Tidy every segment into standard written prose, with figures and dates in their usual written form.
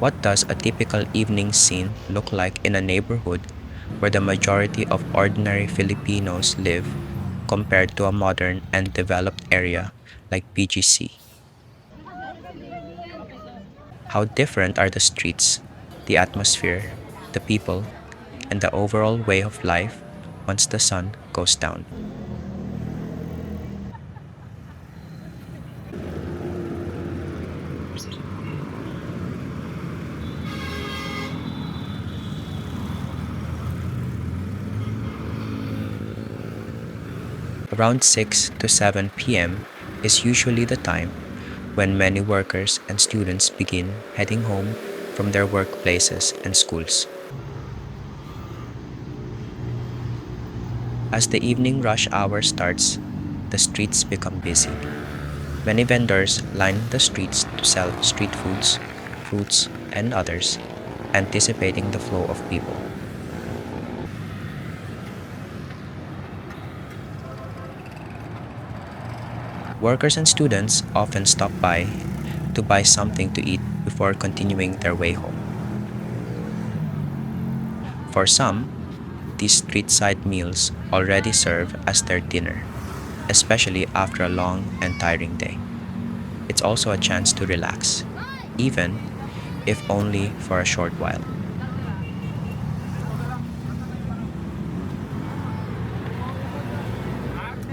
What does a typical evening scene look like in a neighborhood where the majority of ordinary Filipinos live compared to a modern and developed area like BGC? How different are the streets, the atmosphere, the people, and the overall way of life once the sun goes down? Around 6 to 7 p.m. is usually the time when many workers and students begin heading home from their workplaces and schools. As the evening rush hour starts, the streets become busy. Many vendors line the streets to sell street foods, fruits, and others, anticipating the flow of people. Workers and students often stop by to buy something to eat before continuing their way home. For some, these street side meals already serve as their dinner, especially after a long and tiring day. It's also a chance to relax, even if only for a short while.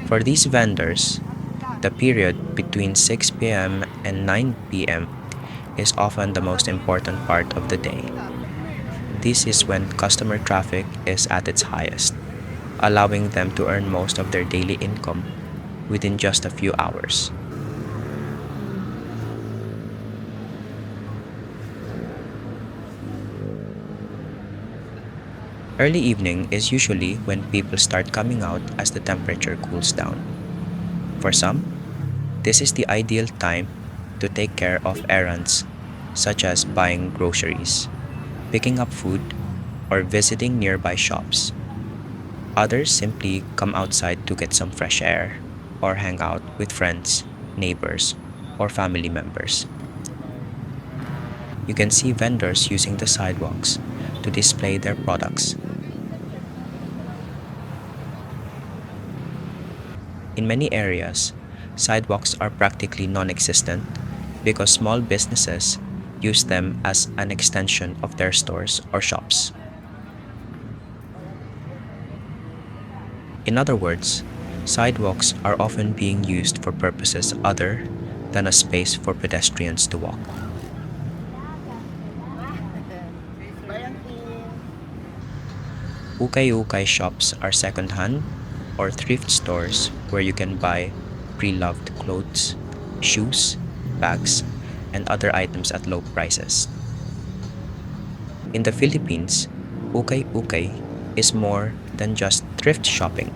For these vendors, the period between 6 p.m. and 9 p.m. is often the most important part of the day. This is when customer traffic is at its highest, allowing them to earn most of their daily income within just a few hours. Early evening is usually when people start coming out as the temperature cools down. For some, this is the ideal time to take care of errands such as buying groceries, picking up food, or visiting nearby shops. Others simply come outside to get some fresh air or hang out with friends, neighbors, or family members. You can see vendors using the sidewalks to display their products. In many areas, sidewalks are practically non existent because small businesses use them as an extension of their stores or shops. In other words, sidewalks are often being used for purposes other than a space for pedestrians to walk. Ukay-ukay shops are second-hand or thrift stores where you can buy pre-loved clothes, shoes, bags, and other items at low prices. In the Philippines, ukay-ukay is more than just thrift shopping.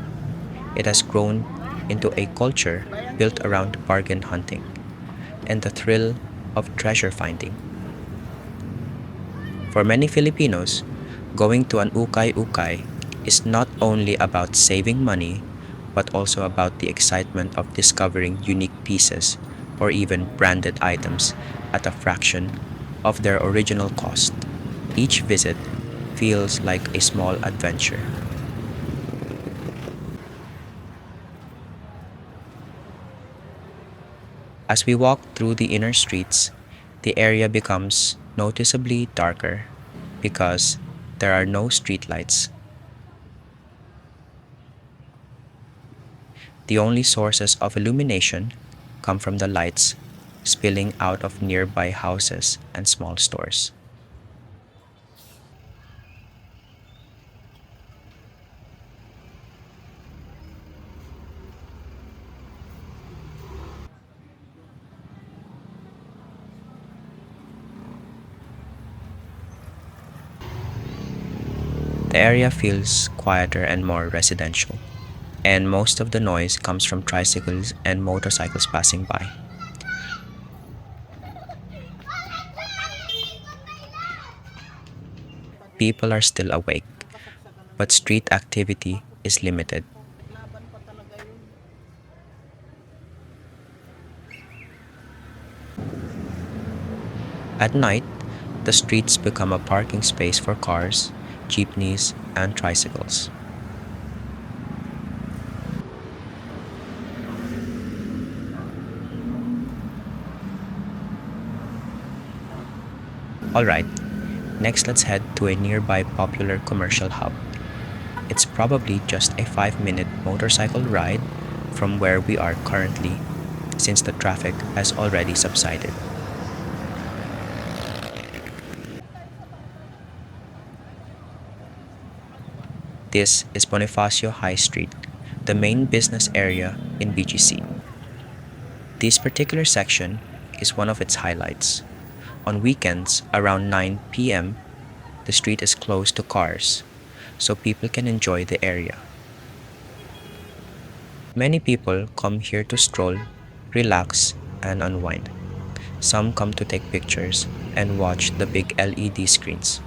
It has grown into a culture built around bargain hunting and the thrill of treasure finding. For many Filipinos, going to an ukay-ukay is not only about saving money, but also about the excitement of discovering unique pieces or even branded items at a fraction of their original cost. Each visit feels like a small adventure. As we walk through the inner streets, the area becomes noticeably darker because there are no streetlights. The only sources of illumination come from the lights spilling out of nearby houses and small stores. The area feels quieter and more residential, and most of the noise comes from tricycles and motorcycles passing by. People are still awake, but street activity is limited. At night, the streets become a parking space for cars, jeepneys, and tricycles. Alright, next let's head to a nearby popular commercial hub. It's probably just a 5-minute motorcycle ride from where we are currently, since the traffic has already subsided. This is Bonifacio High Street, the main business area in BGC. This particular section is one of its highlights. On weekends, around 9 p.m., the street is closed to cars, so people can enjoy the area. Many people come here to stroll, relax, and unwind. Some come to take pictures and watch the big LED screens.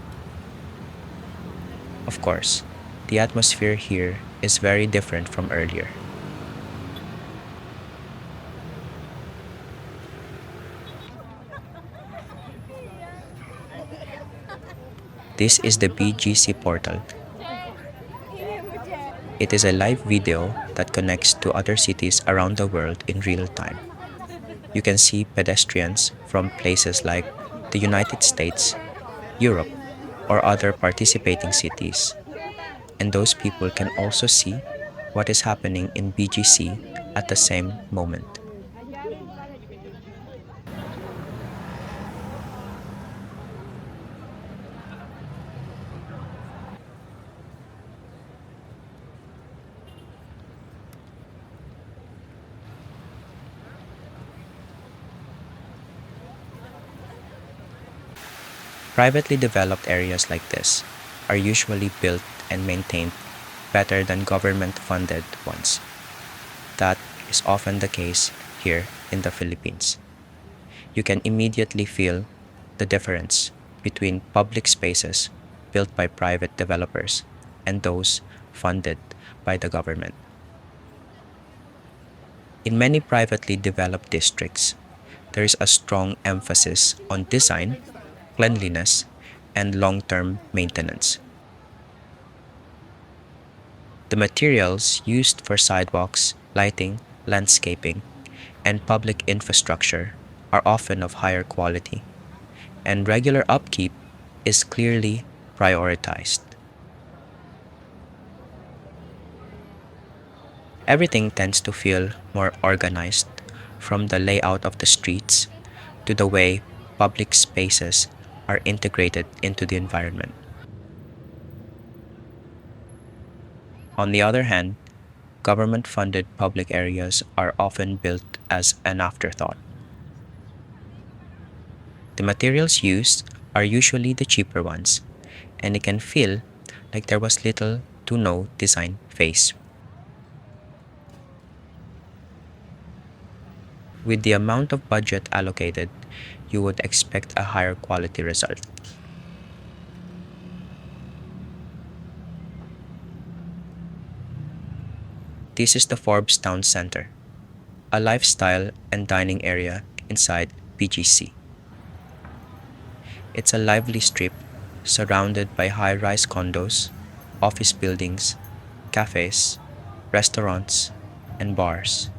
Of course, the atmosphere here is very different from earlier. This is the BGC portal. It is a live video that connects to other cities around the world in real time. You can see pedestrians from places like the United States, Europe, or other participating cities. And those people can also see what is happening in BGC at the same moment. Privately developed areas like this are usually built and maintained better than government-funded ones. That is often the case here in the Philippines. You can immediately feel the difference between public spaces built by private developers and those funded by the government. In many privately developed districts, there is a strong emphasis on design, cleanliness, and long-term maintenance. The materials used for sidewalks, lighting, landscaping, and public infrastructure are often of higher quality, and regular upkeep is clearly prioritized. Everything tends to feel more organized, from the layout of the streets to the way public spaces are integrated into the environment. On the other hand, government-funded public areas are often built as an afterthought. The materials used are usually the cheaper ones, and it can feel like there was little to no design phase. With the amount of budget allocated, you would expect a higher quality result. This is the Forbes Town Center, a lifestyle and dining area inside BGC. It's a lively strip surrounded by high-rise condos, office buildings, cafes, restaurants, and bars,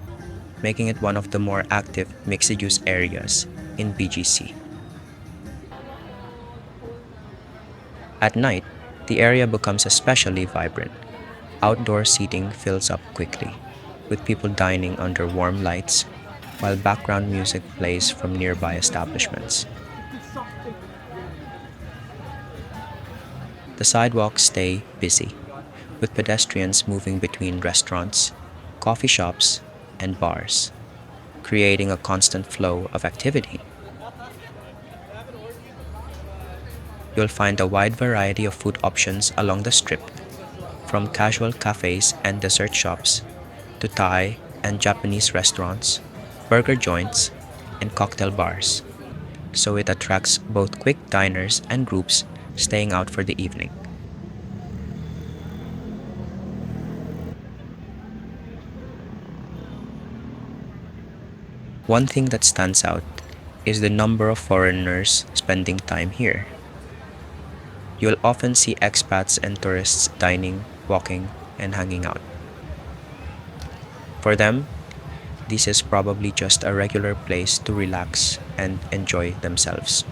making it one of the more active mixed-use areas in BGC. At night, the area becomes especially vibrant. Outdoor seating fills up quickly, with people dining under warm lights, while background music plays from nearby establishments. The sidewalks stay busy, with pedestrians moving between restaurants, coffee shops, and bars, creating a constant flow of activity. You'll find a wide variety of food options along the strip, from casual cafes and dessert shops to Thai and Japanese restaurants, burger joints, and cocktail bars. So it attracts both quick diners and groups staying out for the evening. One thing that stands out is the number of foreigners spending time here. You'll often see expats and tourists dining, walking, and hanging out. For them, this is probably just a regular place to relax and enjoy themselves.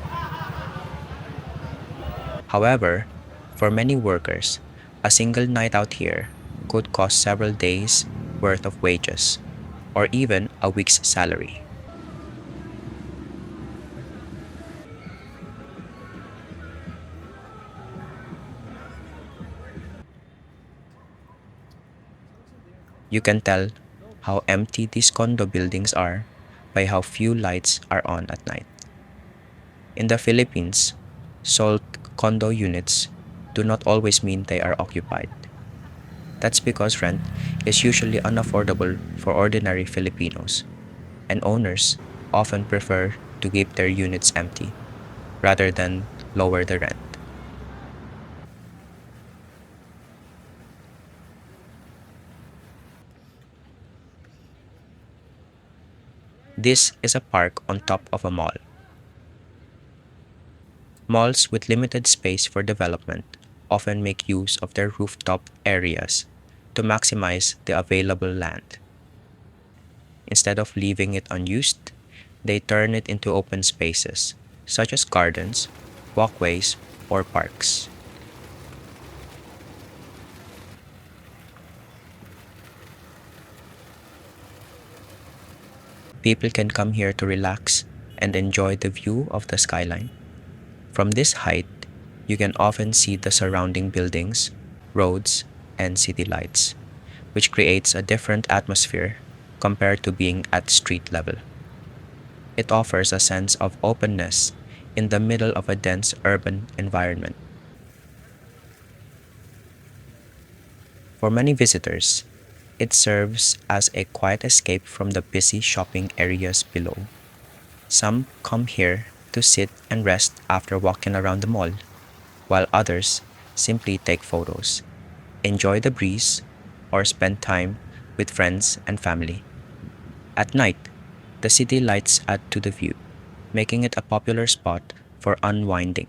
However, for many workers, a single night out here could cost several days' worth of wages or even a week's salary. You can tell how empty these condo buildings are by how few lights are on at night. In the Philippines, sold condo units do not always mean they are occupied. That's because rent is usually unaffordable for ordinary Filipinos, and owners often prefer to keep their units empty rather than lower the rent. This is a park on top of a mall. Malls with limited space for development often make use of their rooftop areas to maximize the available land. Instead of leaving it unused, they turn it into open spaces, such as gardens, walkways, or parks. People can come here to relax and enjoy the view of the skyline. From this height, you can often see the surrounding buildings, roads, and city lights, which creates a different atmosphere compared to being at street level. It offers a sense of openness in the middle of a dense urban environment. For many visitors, it serves as a quiet escape from the busy shopping areas below. Some come here to sit and rest after walking around the mall, while others simply take photos, enjoy the breeze, or spend time with friends and family. At night, the city lights add to the view, making it a popular spot for unwinding.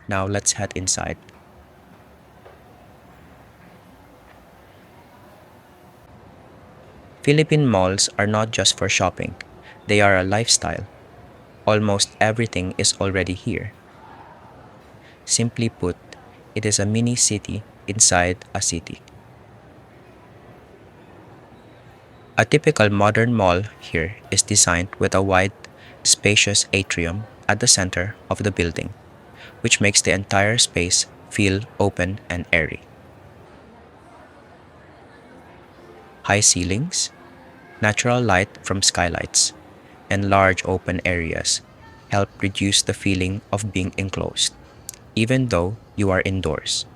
Now let's head inside. Philippine malls are not just for shopping, they are a lifestyle. Almost everything is already here. Simply put, it is a mini city inside a city. A typical modern mall here is designed with a wide, spacious atrium at the center of the building, which makes the entire space feel open and airy. High ceilings, natural light from skylights, and large open areas help reduce the feeling of being enclosed, even though you are indoors.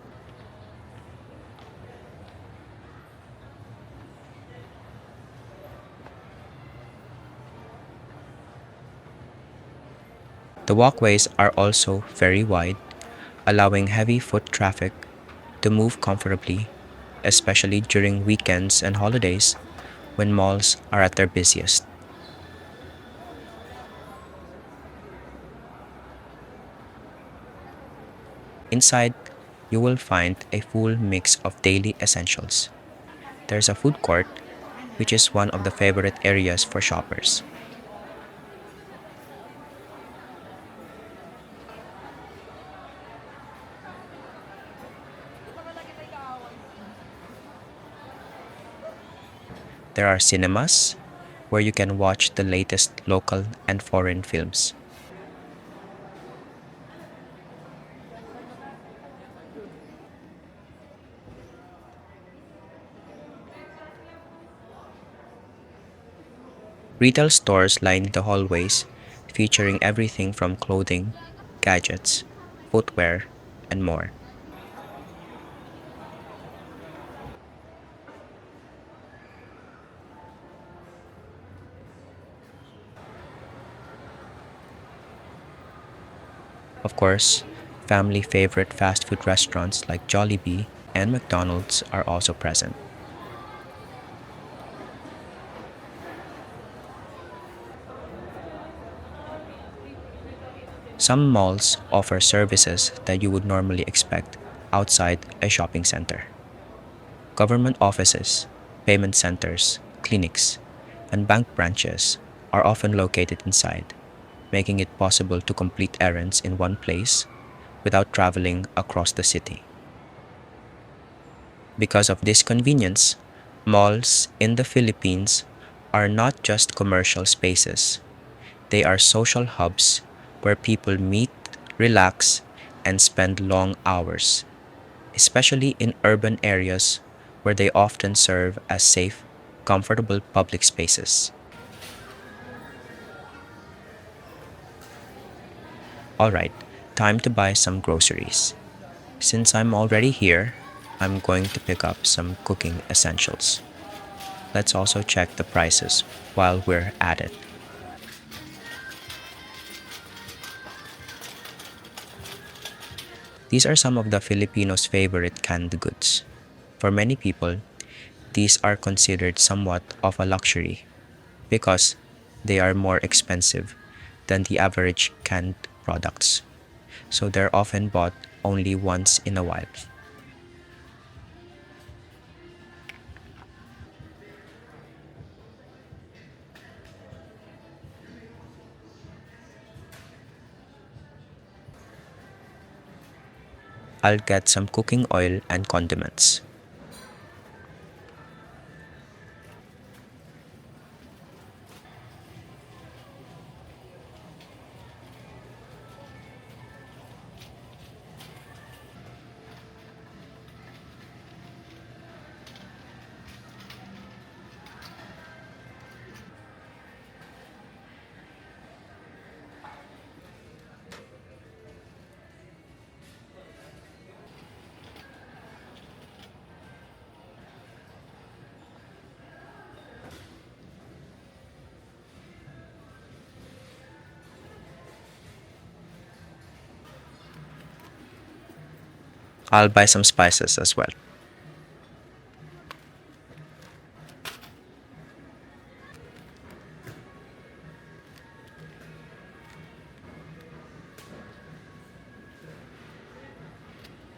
The walkways are also very wide, allowing heavy foot traffic to move comfortably, especially during weekends and holidays when malls are at their busiest. Inside, you will find a full mix of daily essentials. There's a food court, which is one of the favorite areas for shoppers. There are cinemas, where you can watch the latest local and foreign films. Retail stores line the hallways, featuring everything from clothing, gadgets, footwear, and more. Of course, family favorite fast food restaurants like Jollibee and McDonald's are also present. Some malls offer services that you would normally expect outside a shopping center. Government offices, payment centers, clinics, and bank branches are often located inside, making it possible to complete errands in one place without traveling across the city. Because of this convenience, malls in the Philippines are not just commercial spaces, they are social hubs where people meet, relax, and spend long hours, especially in urban areas where they often serve as safe, comfortable public spaces. Alright, time to buy some groceries. Since I'm already here, I'm going to pick up some cooking essentials. Let's also check the prices while we're at it. These are some of the Filipinos' favorite canned goods. For many people, these are considered somewhat of a luxury because they are more expensive than the average canned products. So they're often bought only once in a while. I'll get some cooking oil and condiments. I'll buy some spices as well.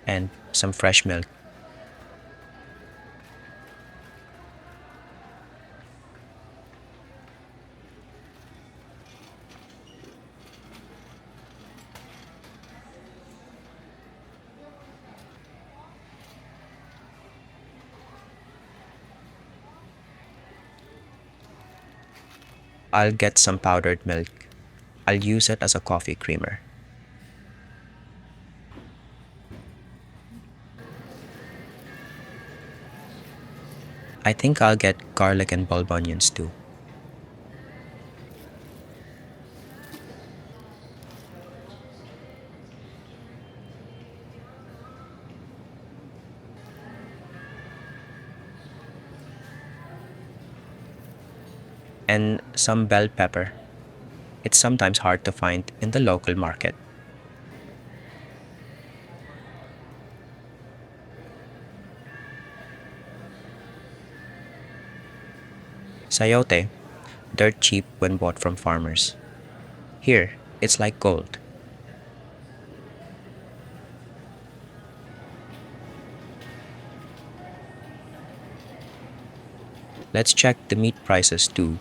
And some fresh milk. I'll get some powdered milk. I'll use it as a coffee creamer. I think I'll get garlic and bulb onions too. And some bell pepper. It's sometimes hard to find in the local market. Sayote, dirt cheap when bought from farmers. Here, it's like gold. Let's check the meat prices too,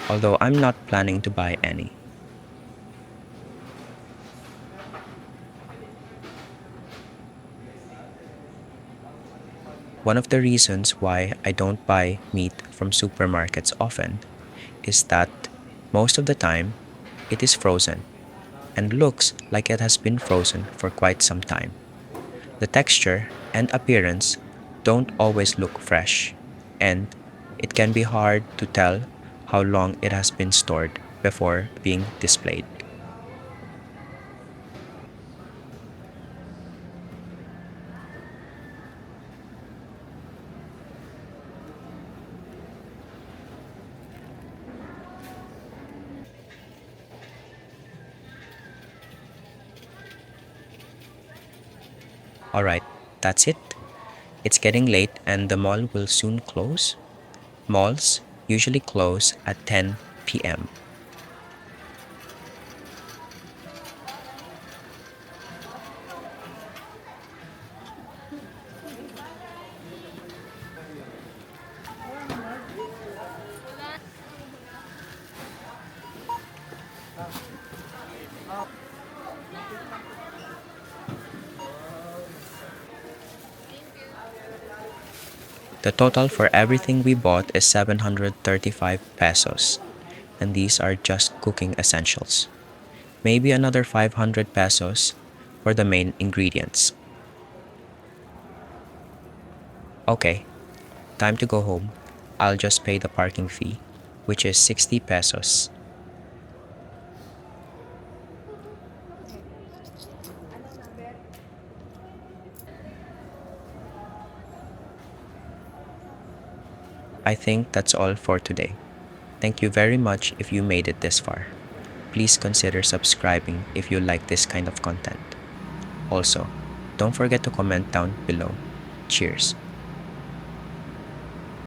although I'm not planning to buy any. One of the reasons why I don't buy meat from supermarkets often is that most of the time it is frozen and looks like it has been frozen for quite some time. The texture and appearance don't always look fresh, and it can be hard to tell how long it has been stored before being displayed. Alright, that's it. It's getting late and the mall will soon close. Malls usually close at 10 p.m. The total for everything we bought is 735 pesos, and these are just cooking essentials. Maybe another 500 pesos for the main ingredients. Okay, time to go home. I'll just pay the parking fee, which is 60 pesos. I think that's all for today. Thank you very much if you made it this far. Please consider subscribing if you like this kind of content. Also, don't forget to comment down below. Cheers.